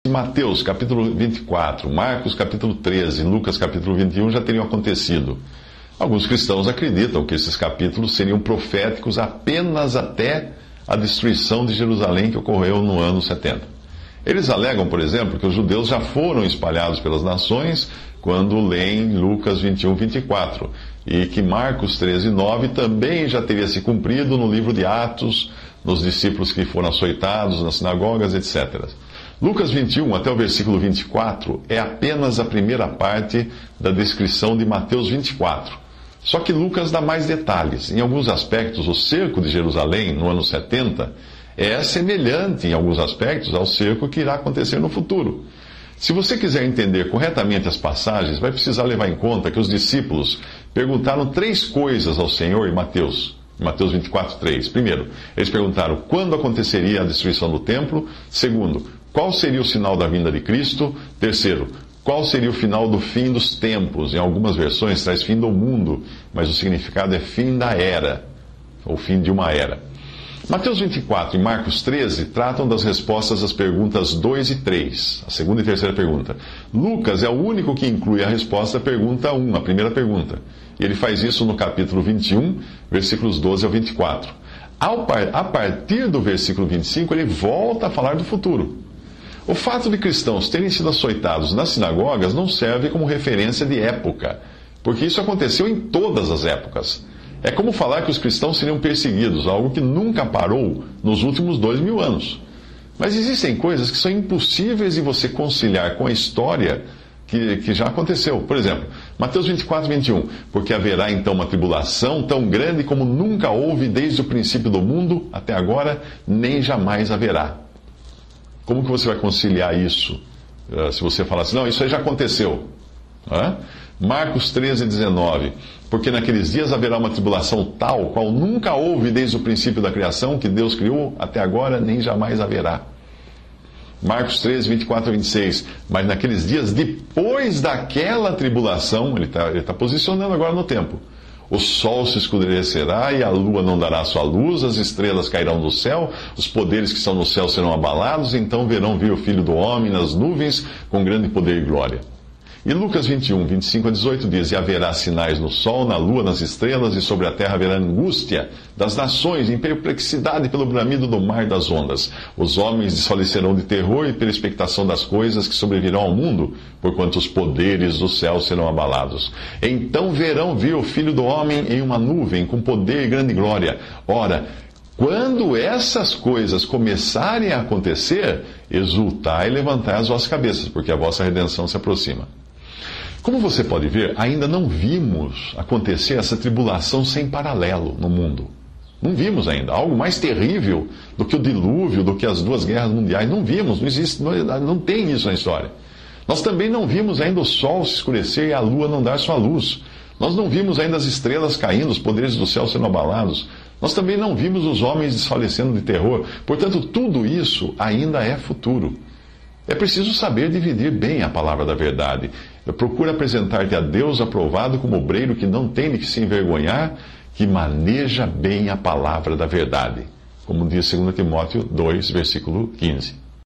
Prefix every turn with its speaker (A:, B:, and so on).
A: Mateus capítulo 24, Marcos capítulo 13, Lucas capítulo 21 já teriam acontecido. Alguns cristãos acreditam que esses capítulos seriam proféticos apenas até a destruição de Jerusalém que ocorreu no ano 70. Eles alegam, por exemplo, que os judeus já foram espalhados pelas nações quando leem Lucas 21, 24, e que Marcos 13, 9 também já teria se cumprido no livro de Atos, nos discípulos que foram açoitados nas sinagogas, etc. Lucas 21 até o versículo 24 é apenas a primeira parte da descrição de Mateus 24. Só que Lucas dá mais detalhes. Em alguns aspectos, o cerco de Jerusalém no ano 70 é semelhante em alguns aspectos ao cerco que irá acontecer no futuro. Se você quiser entender corretamente as passagens, vai precisar levar em conta que os discípulos perguntaram três coisas ao Senhor em Mateus 24, 3. Primeiro, eles perguntaram quando aconteceria a destruição do templo. Segundo, qual seria o sinal da vinda de Cristo? Terceiro, qual seria o final do fim dos tempos? Em algumas versões traz fim do mundo, mas o significado é fim da era, ou fim de uma era. Mateus 24 e Marcos 13 tratam das respostas às perguntas 2 e 3, a segunda e terceira pergunta. Lucas é o único que inclui a resposta à pergunta 1, a primeira pergunta. E ele faz isso no capítulo 21, versículos 12 ao 24. A partir do versículo 25, ele volta a falar do futuro. O fato de cristãos terem sido açoitados nas sinagogas não serve como referência de época, porque isso aconteceu em todas as épocas. É como falar que os cristãos seriam perseguidos, algo que nunca parou nos últimos 2000 anos. Mas existem coisas que são impossíveis de você conciliar com a história que já aconteceu. Por exemplo, Mateus 24, 21. Porque haverá então uma tribulação tão grande como nunca houve desde o princípio do mundo até agora, nem jamais haverá. Como que você vai conciliar isso? Se você falar assim, não, isso aí já aconteceu. Marcos 13, 19. Porque naqueles dias haverá uma tribulação tal, qual nunca houve desde o princípio da criação, que Deus criou, até agora nem jamais haverá. Marcos 13, 24 a 26. Mas naqueles dias, depois daquela tribulação, ele está posicionando agora no tempo. O sol se escurecerá e a lua não dará sua luz, as estrelas cairão do céu, os poderes que estão no céu serão abalados, então verão vir o Filho do Homem nas nuvens com grande poder e glória. E Lucas 21, 25 a 18 diz, e haverá sinais no sol, na lua, nas estrelas, e sobre a terra haverá angústia das nações, em perplexidade pelo bramido do mar das ondas. Os homens desfalecerão de terror e pela expectação das coisas que sobrevirão ao mundo, porquanto os poderes do céu serão abalados. Então verão vir o Filho do Homem em uma nuvem, com poder e grande glória. Ora, quando essas coisas começarem a acontecer, exultai e levantai as vossas cabeças, porque a vossa redenção se aproxima. Como você pode ver, ainda não vimos acontecer essa tribulação sem paralelo no mundo. Não vimos ainda. Algo mais terrível do que o dilúvio, do que as duas guerras mundiais. Não vimos, não existe, não tem isso na história. Nós também não vimos ainda o sol se escurecer e a lua não dar sua luz. Nós não vimos ainda as estrelas caindo, os poderes do céu sendo abalados. Nós também não vimos os homens desfalecendo de terror. Portanto, tudo isso ainda é futuro. É preciso saber dividir bem a palavra da verdade. Procura apresentar-te a Deus aprovado como obreiro que não tem de que se envergonhar, que maneja bem a palavra da verdade. Como diz 2 Timóteo 2, versículo 15.